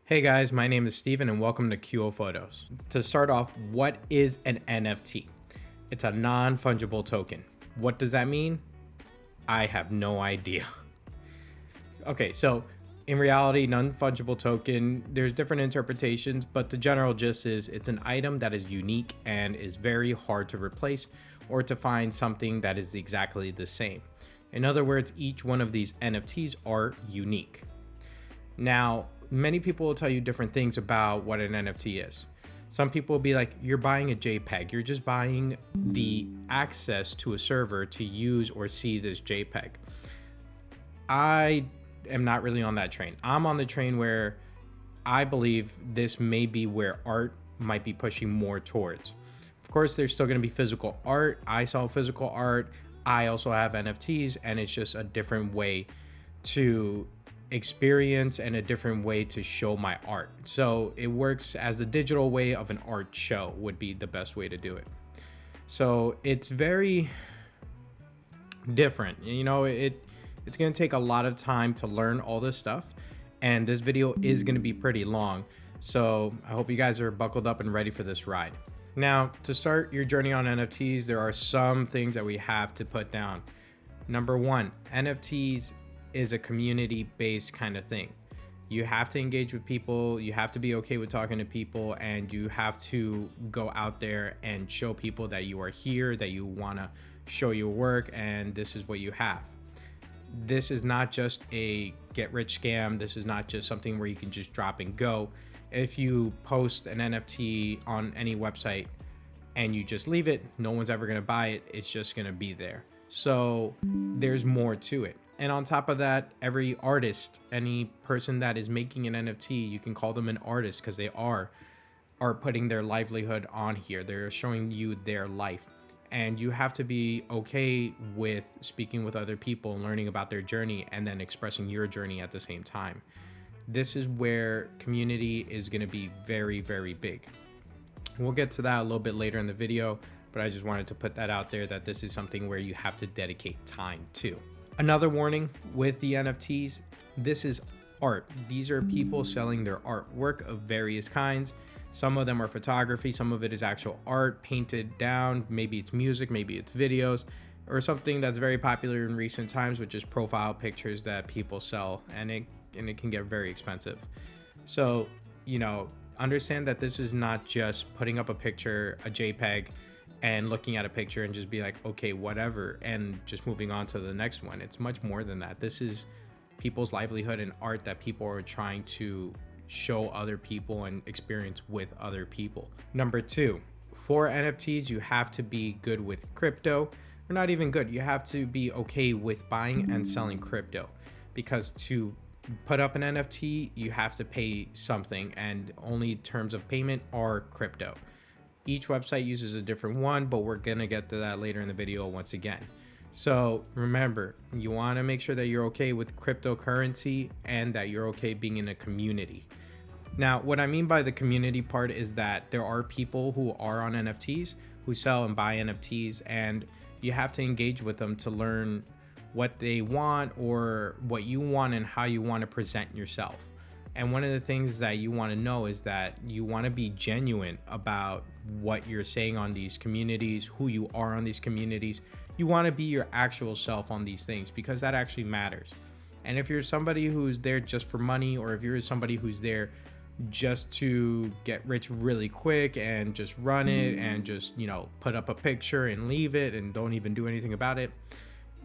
Hey guys, my name is Steven and welcome to QO Photos. To start off, what is an NFT? It's a non-fungible token. What does that mean? I have no idea. Okay, so in reality, non-fungible token, there's different interpretations, but the general gist is it's an item that is unique and is very hard to replace or to find something that is exactly the same. In other words, each one of these NFTs are unique. Now, many people will tell you different things about what an NFT is. Some people will be like, you're buying a JPEG. You're just buying the access to a server to use or see this JPEG. I am not really on that train. I'm on the train where I believe this may be where art might be pushing more towards. Of course, there's still going to be physical art. I sell physical art. I also have NFTs, and it's just a different way to experience and a different way to show my art. So it works as the digital way of an art show would be the best way to do it. So it's very different. It's going to take a lot of time to learn all this stuff, and this video is going to be pretty long. So I hope you guys are buckled up and ready for this ride. Now, to start your journey on NFTs, there are some things that we have to put down. Number one, NFTs is a community-based kind of thing. You have to engage with people, you have to be okay with talking to people, and you have to go out there and show people that you are here, that you want to show your work, and this is what you have. This is not just a get-rich scam. This is not just something where you can just drop and go. If you post an NFT on any website and you just leave it, no one's ever going to buy it. It's just going to be there. So there's more to it. And on top of that, every artist, any person that is making an NFT, you can call them an artist because they are putting their livelihood on here. They're showing you their life. And you have to be okay with speaking with other people and learning about their journey and then expressing your journey at the same time. This is where community is going to be very, very big. We'll get to that a little bit later in the video, but I just wanted to put that out there that this is something where you have to dedicate time to. Another warning with the NFTs, this is art. These are people selling their artwork of various kinds. Some of them are photography, some of it is actual art painted down. Maybe it's music, maybe it's videos, or something that's very popular in recent times, which is profile pictures that people sell, and it can get very expensive. So, understand that this is not just putting up a picture, a JPEG, and looking at a picture and just be like, okay, whatever, and just moving on to the next one. It's much more than that. This is people's livelihood and art that people are trying to show other people and experience with other people. Number two, for NFTs, you have to be good with crypto, or not even good. You have to be okay with buying and selling crypto, because to put up an NFT, you have to pay something, and only terms of payment are crypto. Each website uses a different one, but we're going to get to that later in the video once again. So remember, you want to make sure that you're okay with cryptocurrency and that you're okay being in a community. Now, what I mean by the community part is that there are people who are on NFTs, who sell and buy NFTs, and you have to engage with them to learn what they want or what you want and how you want to present yourself. And one of the things that you want to know is that you want to be genuine about what you're saying on these communities, who you are on these communities. You want to be your actual self on these things, because that actually matters. And if you're somebody who's there just for money, or if you're somebody who's there just to get rich really quick and just run it and just, put up a picture and leave it and don't even do anything about it,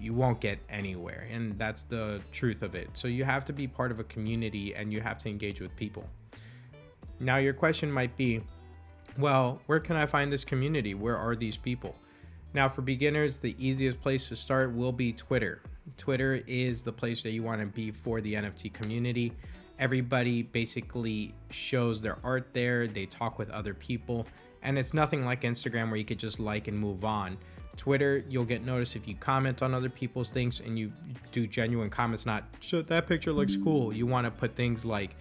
you won't get anywhere. And that's the truth of it. So you have to be part of a community and you have to engage with people. Now, your question might be, well, where can I find this community? Where are these people? Now, for beginners, the easiest place to start will be Twitter. Twitter is the place that you want to be for the NFT community. Everybody basically shows their art there. They talk with other people, and it's nothing like Instagram where you could just like and move on. Twitter, you'll get noticed if you comment on other people's things and you do genuine comments, not that picture looks cool. You want to put things like,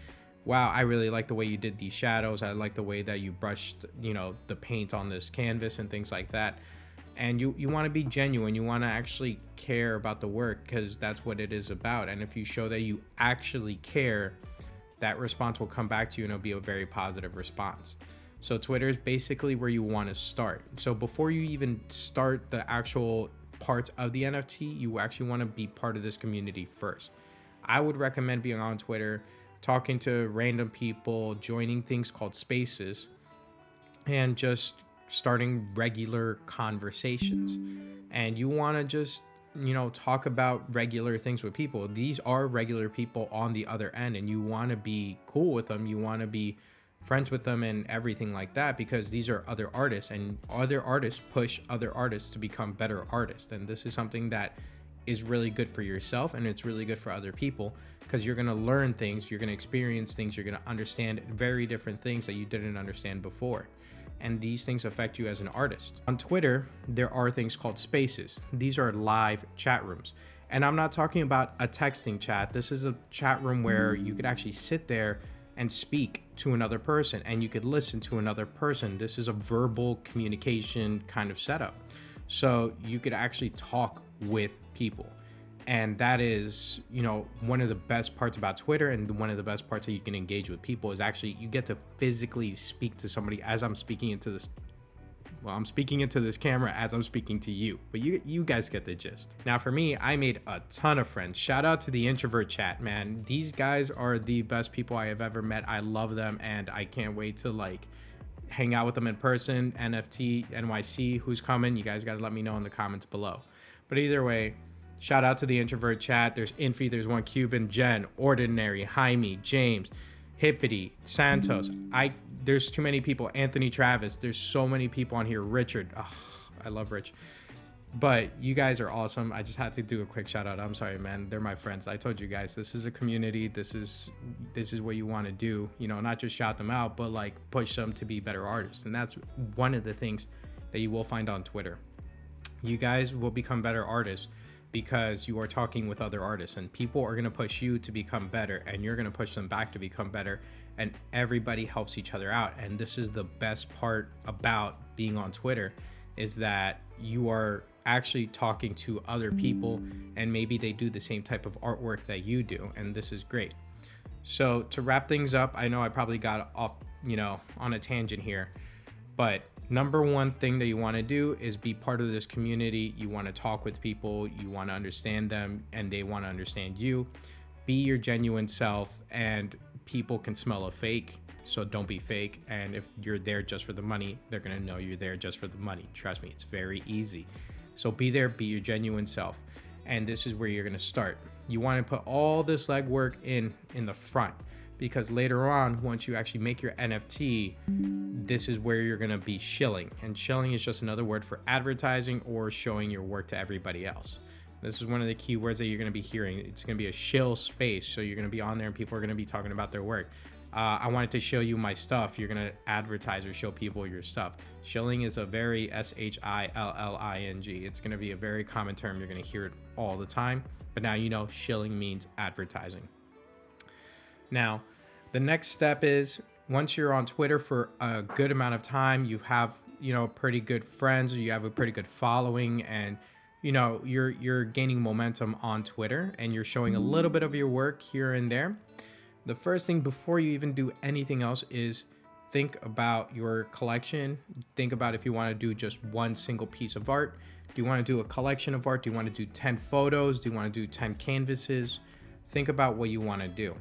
wow, I really like the way you did these shadows. I like the way that you brushed, the paint on this canvas and things like that. And you want to be genuine. You want to actually care about the work, because that's what it is about. And if you show that you actually care, that response will come back to you and it'll be a very positive response. So Twitter is basically where you want to start. So before you even start the actual parts of the NFT, you actually want to be part of this community first. I would recommend being on Twitter, talking to random people, joining things called spaces, and just starting regular conversations. And you want to just, talk about regular things with people. These are regular people on the other end, and you want to be cool with them. You want to be friends with them and everything like that, because these are other artists, and other artists push other artists to become better artists. And this is something that is really good for yourself, and it's really good for other people, because you're going to learn things, you're going to experience things, you're going to understand very different things that you didn't understand before. And these things affect you as an artist. On Twitter, there are things called spaces. These are live chat rooms. And I'm not talking about a texting chat. This is a chat room where you could actually sit there and speak to another person, and you could listen to another person. This is a verbal communication kind of setup. So you could actually talk with people. And that is, one of the best parts about Twitter, and one of the best parts that you can engage with people is actually you get to physically speak to somebody as I'm speaking into this. Well, I'm speaking into this camera as I'm speaking to you, but you guys get the gist. Now for me, I made a ton of friends. Shout out to the introvert chat, man. These guys are the best people I have ever met. I love them, and I can't wait to hang out with them in person. NFT NYC, who's coming? You guys got to let me know in the comments below. But either way, shout out to the introvert chat. There's Infi, there's One Cuban, Jen, Ordinary, Jaime, James, Hippity, Santos. There's too many people. Anthony Travis. There's so many people on here. Richard. Oh, I love Rich. But you guys are awesome. I just had to do a quick shout out. I'm sorry, man. They're my friends. I told you guys, this is a community. This is what you want to do. Not just shout them out, but push them to be better artists. And that's one of the things that you will find on Twitter. You guys will become better artists because you are talking with other artists, and people are going to push you to become better, and you're going to push them back to become better, and everybody helps each other out. And this is the best part about being on Twitter, is that you are actually talking to other people, and maybe they do the same type of artwork that you do, and this is great. So to wrap things up, I know I probably got off, on a tangent here, but number one thing that you want to do is be part of this community. You want to talk with people, you want to understand them, and they want to understand you. Be your genuine self, and people can smell a fake, so don't be fake. And if you're there just for the money, they're going to know you're there just for the money. Trust me, it's very easy. So be there, be your genuine self. And this is where you're going to start. You want to put all this legwork in the front, because later on, once you actually make your NFT, this is where you're going to be shilling. And shilling is just another word for advertising or showing your work to everybody else. This is one of the key words that you're going to be hearing. It's going to be a shill space. So you're going to be on there and people are going to be talking about their work. I wanted to show you my stuff. You're going to advertise or show people your stuff. Shilling is a very SHILLING. It's going to be a very common term. You're going to hear it all the time. But now you know shilling means advertising. Now, the next step is, once you're on Twitter for a good amount of time, you have, pretty good friends, you have a pretty good following, and you're gaining momentum on Twitter, and you're showing a little bit of your work here and there. The first thing before you even do anything else is think about your collection. Think about if you want to do just one single piece of art. Do you want to do a collection of art? Do you want to do 10 photos? Do you want to do 10 canvases? Think about what you want to do.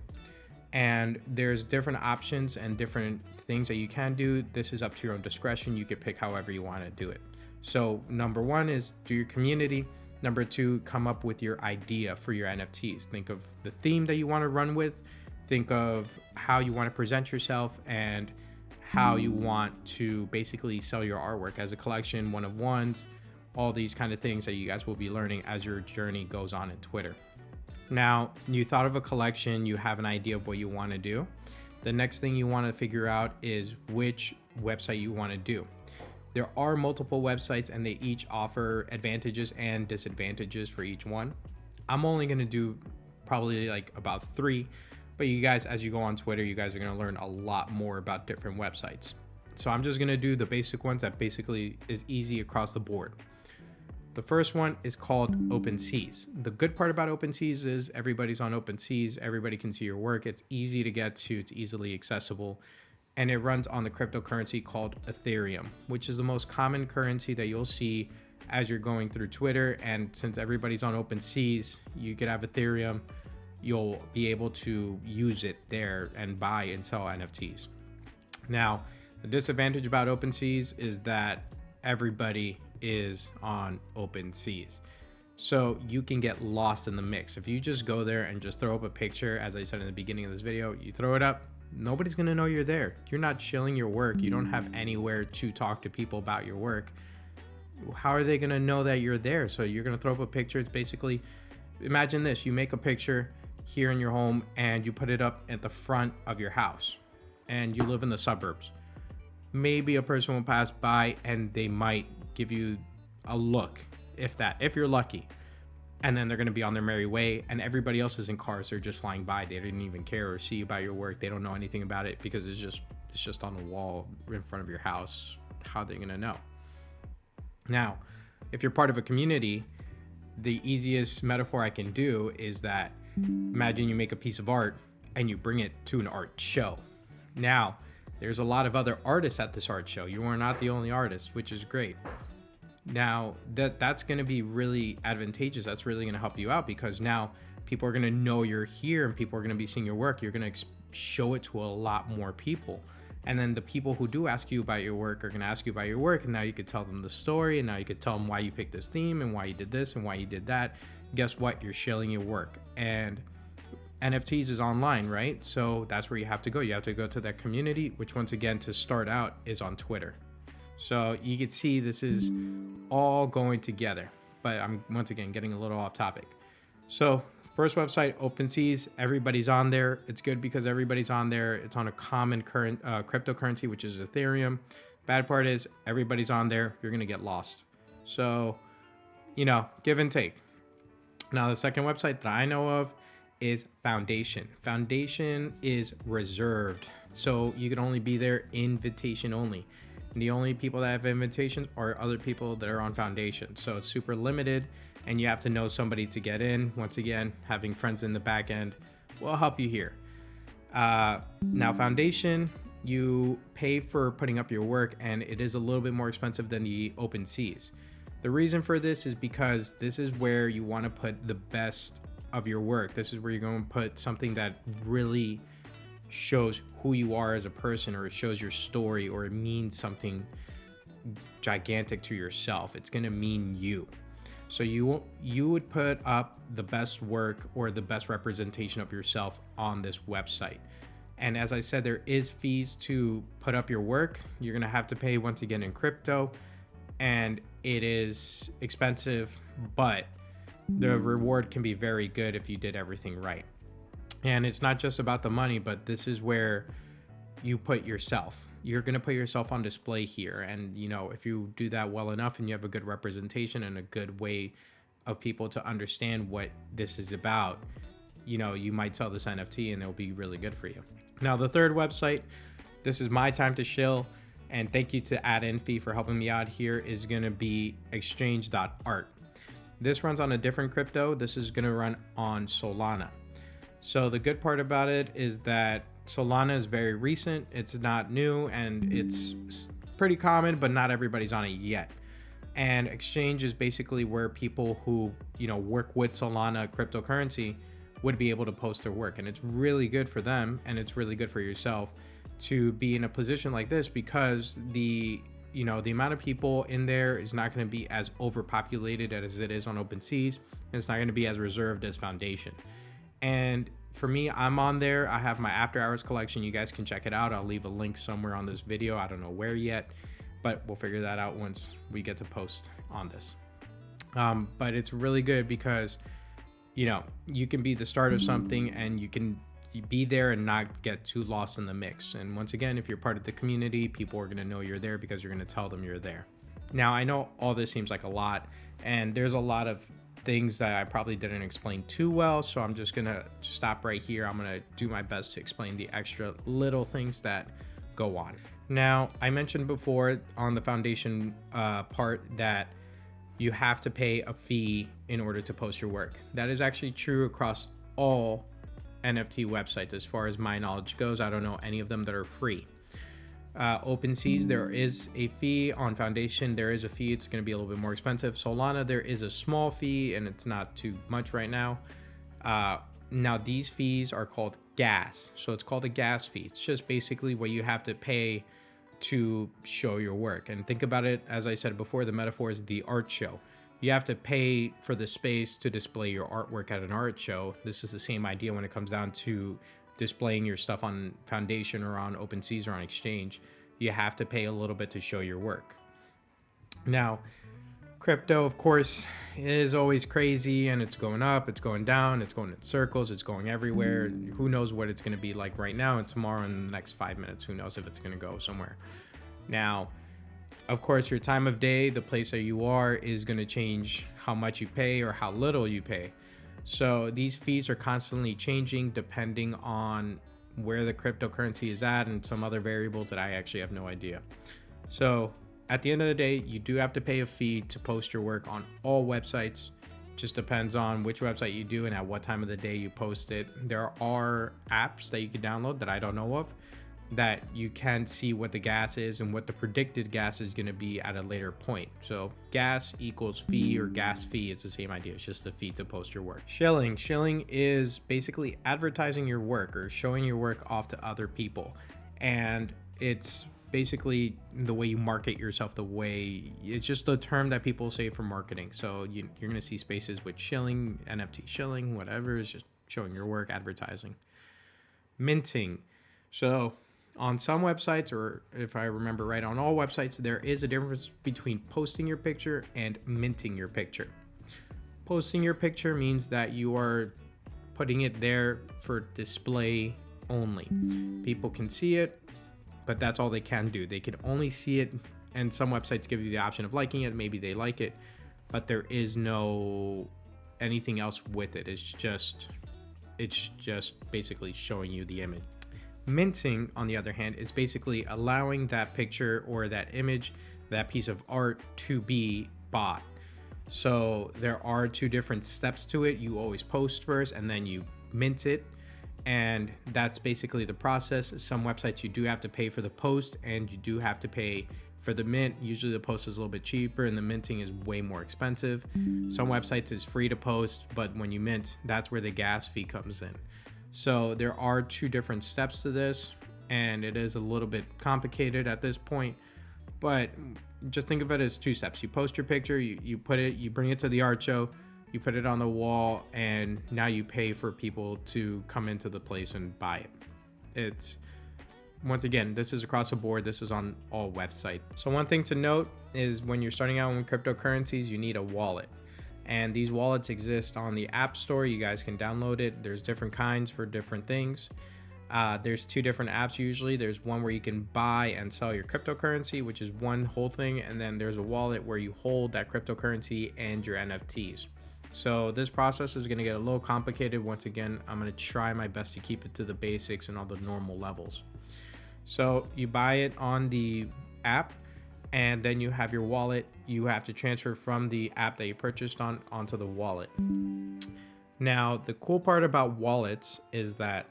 And there's different options and different things that you can do. This is up to your own discretion. You can pick however you want to do it. So number one is do your community. Number two, come up with your idea for your NFTs. Think of the theme that you want to run with. Think of how you want to present yourself and how you want to basically sell your artwork as a collection, one of ones, all these kind of things that you guys will be learning as your journey goes on in Twitter. Now, you thought of a collection, you have an idea of what you want to do. The next thing you want to figure out is which website you want to do. There are multiple websites and they each offer advantages and disadvantages for each one. I'm only going to do probably about 3, but you guys, as you go on Twitter, you guys are going to learn a lot more about different websites. So I'm just going to do the basic ones that basically is easy across the board. The first one is called OpenSeas. The good part about OpenSeas is everybody's on OpenSeas. Everybody can see your work. It's easy to get to. It's easily accessible. And it runs on the cryptocurrency called Ethereum, which is the most common currency that you'll see as you're going through Twitter. And since everybody's on OpenSeas, you could have Ethereum. You'll be able to use it there and buy and sell NFTs. Now, the disadvantage about OpenSeas is that everybody is on OpenSeas. So you can get lost in the mix. If you just go there and just throw up a picture, as I said in the beginning of this video, you throw it up, nobody's gonna know you're there. You're not shilling your work. You don't have anywhere to talk to people about your work. How are they gonna know that you're there? So you're gonna throw up a picture. It's basically, imagine this, you make a picture here in your home and you put it up at the front of your house and you live in the suburbs. Maybe a person will pass by and they might give you a look, if you're lucky, and then they're going to be on their merry way, and everybody else is in cars. They're just flying by. They didn't even care or see about your work. They don't know anything about it because it's just on the wall in front of your house. How are they going to know? Now, if you're part of a community, the easiest metaphor I can do is that imagine you make a piece of art and you bring it to an art show. Now, there's a lot of other artists at this art show. You are not the only artist, which is great. Now, that's going to be really advantageous. That's really going to help you out because now people are going to know you're here and people are going to be seeing your work. You're going to show it to a lot more people. And then the people who do ask you about your work are going to ask you about your work. And now you could tell them the story. And now you could tell them why you picked this theme and why you did this and why you did that. Guess what? You're shilling your work. And NFTs is online, right? So that's where you have to go. You have to go to that community, which once again, to start out, is on Twitter. So you can see this is all going together, but I'm once again getting a little off topic. So first website, OpenSeas, everybody's on there. It's good because everybody's on there. It's on a common current cryptocurrency, which is Ethereum. Bad part is everybody's on there. You're going to get lost. So, give and take. Now, the second website that I know of is Foundation. Foundation is reserved. So you can only be there invitation only. And the only people that have invitations are other people that are on Foundation. So it's super limited and you have to know somebody to get in. Once again, having friends in the back end will help you here. Now, Foundation, you pay for putting up your work and it is a little bit more expensive than the OpenSeas. The reason for this is because this is where you want to put the best of your work. This is where you're going to put something that really shows who you are as a person, or it shows your story, or it means something gigantic to yourself. It's going to mean you. So you would put up the best work or the best representation of yourself on this website. And as I said, there is fees to put up your work. You're going to have to pay once again in crypto, and it is expensive, but the reward can be very good if you did everything right. And it's not just about the money, but this is where you put yourself. You're going to put yourself on display here. And, if you do that well enough and you have a good representation and a good way of people to understand what this is about, you might sell this NFT and it'll be really good for you. Now, the third website, this is my time to shill. And thank you to AdInfy for helping me out here, is going to be exchange.art. This runs on a different crypto. This is going to run on Solana. So the good part about it is that Solana is very recent. It's not new and it's pretty common, but not everybody's on it yet. And exchange is basically where people who, work with Solana cryptocurrency would be able to post their work. And it's really good for them. And it's really good for yourself to be in a position like this, because the amount of people in there is not going to be as overpopulated as it is on OpenSeas. And it's not going to be as reserved as Foundation. And for me, I'm on there. I have my after hours collection. You guys can check it out. I'll leave a link somewhere on this video. I don't know where yet, but we'll figure that out once we get to post on this. But it's really good because, you can be the start of something and you can be there and not get too lost in the mix. And once again, if you're part of the community, people are going to know you're there because you're going to tell them you're there. Now, I know all this seems like a lot, and there's a lot of things that I probably didn't explain too well, so I'm just gonna stop right here. I'm gonna do my best to explain the extra little things that go on. Now, I mentioned before on the Foundation part that you have to pay a fee in order to post your work. That is actually true across all NFT websites as far as my knowledge goes. I don't know any of them that are free. OpenSeas, there is a fee. On Foundation, there is a fee. It's going to be a little bit more expensive. Solana, there is a small fee, and it's not too much right now. Now, these fees are called gas. So it's called a gas fee. It's just basically what you have to pay to show your work. And think about it, as I said before, the metaphor is the art show. You have to pay for the space to display your artwork at an art show. This is the same idea when it comes down to displaying your stuff on Foundation or on OpenSeas or on Exchange. You have to pay a little bit to show your work. Now, crypto, of course, is always crazy, and it's going up, it's going down, it's going in circles, it's going everywhere. Who knows what it's going to be like right now and tomorrow in the next 5 minutes. Who knows if it's going to go somewhere. Now, of course, your time of day, the place that you are, is going to change how much you pay or how little you pay. So these fees are constantly changing depending on where the cryptocurrency is at and some other variables that I actually have no idea. So at the end of the day, you do have to pay a fee to post your work on all websites. Just depends on which website you do and at what time of the day you post it. There are apps that you can download that I don't know of that you can see what the gas is and what the predicted gas is going to be at a later point. So gas equals fee, or gas fee is the same idea. It's just the fee to post your work. Shilling is basically advertising your work or showing your work off to other people. And it's basically the way you market yourself, it's just a term that people say for marketing. So you're going to see spaces with shilling, NFT shilling, whatever, is just showing your work, advertising. Minting. So on some websites, or if I remember right, on all websites, there is a difference between posting your picture and minting your picture. Posting your picture means that you are putting it there for display only. People can see it, but that's all they can do. They can only see it, and some websites give you the option of liking it. Maybe they like it, but there is no anything else with it. It's just basically showing you the image. Minting, on the other hand, is basically allowing that picture or that image, that piece of art, to be bought. So there are two different steps to it. You always post first and then you mint it. And that's basically the process. Some websites you do have to pay for the post and you do have to pay for the mint. Usually the post is a little bit cheaper and the minting is way more expensive. Some websites is free to post, but when you mint, that's where the gas fee comes in. So there are two different steps to this, and it is a little bit complicated at this point, but just think of it as two steps. You post your picture, you bring it to the art show, you put it on the wall, and now you pay for people to come into the place and buy it. It's, once again, this is across the board. This is on all websites. So one thing to note is when you're starting out with cryptocurrencies, you need a wallet. And these wallets exist on the App Store. You guys can download it. There's different kinds for different things. There's two different apps usually. There's one where you can buy and sell your cryptocurrency, which is one whole thing. And then there's a wallet where you hold that cryptocurrency and your NFTs. So this process is going to get a little complicated. Once again, I'm going to try my best to keep it to the basics and all the normal levels. So you buy it on the app, and then you have your wallet. You have to transfer from the app that you purchased onto the wallet. Now, the cool part about wallets is that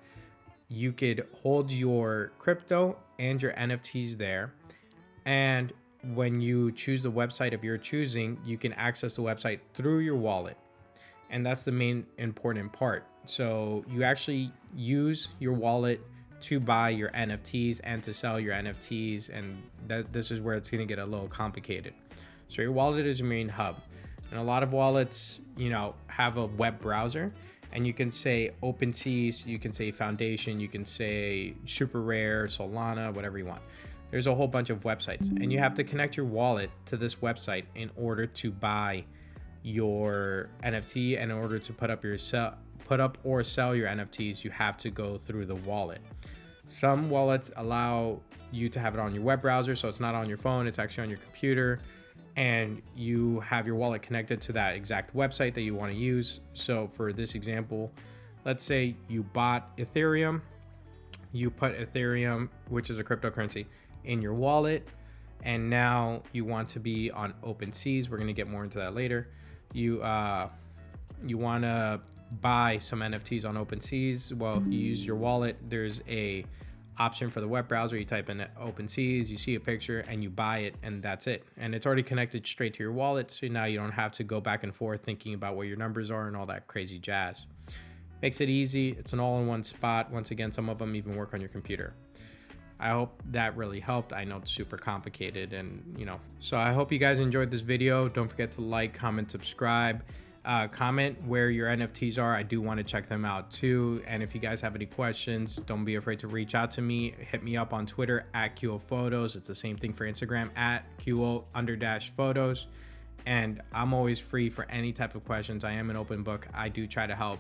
you could hold your crypto and your NFTs there. And when you choose the website of your choosing, you can access the website through your wallet. And that's the main important part. So you actually use your wallet to buy your NFTs and to sell your NFTs, and this is where it's going to get a little complicated. So your wallet is your main hub, and a lot of wallets, have a web browser, and you can say OpenSeas, you can say Foundation, you can say Super Rare, Solana, whatever you want. There's a whole bunch of websites, and you have to connect your wallet to this website in order to buy your NFT, and in order to put up or sell your NFTs, you have to go through the wallet. Some wallets allow you to have it on your web browser, so it's not on your phone, it's actually on your computer, and you have your wallet connected to that exact website that you want to use. So for this example, let's say you bought Ethereum, you put Ethereum, which is a cryptocurrency, in your wallet, and now you want to be on OpenSeas. We're going to get more into that later. You want to buy some NFTs on OpenSeas. Well, you use your wallet. There's a option for the web browser. You type in OpenSeas, you see a picture, and you buy it, and that's it. And it's already connected straight to your wallet, so now you don't have to go back and forth thinking about what your numbers are and all that crazy jazz. Makes it easy. It's an all-in-one spot. Once again, some of them even work on your computer. I hope that really helped. I know it's super complicated, and so I hope you guys enjoyed this video. Don't forget to like, comment, subscribe. Comment where your NFTs are. I do want to check them out too. And if you guys have any questions, don't be afraid to reach out to me. Hit me up on Twitter at QO Photos. It's the same thing for Instagram at QO_photos. And I'm always free for any type of questions. I am an open book. I do try to help.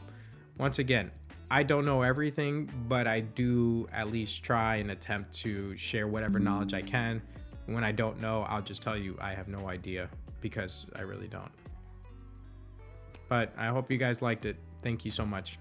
Once again, I don't know everything, but I do at least try and attempt to share whatever knowledge I can. When I don't know, I'll just tell you I have no idea, because I really don't. But I hope you guys liked it. Thank you so much.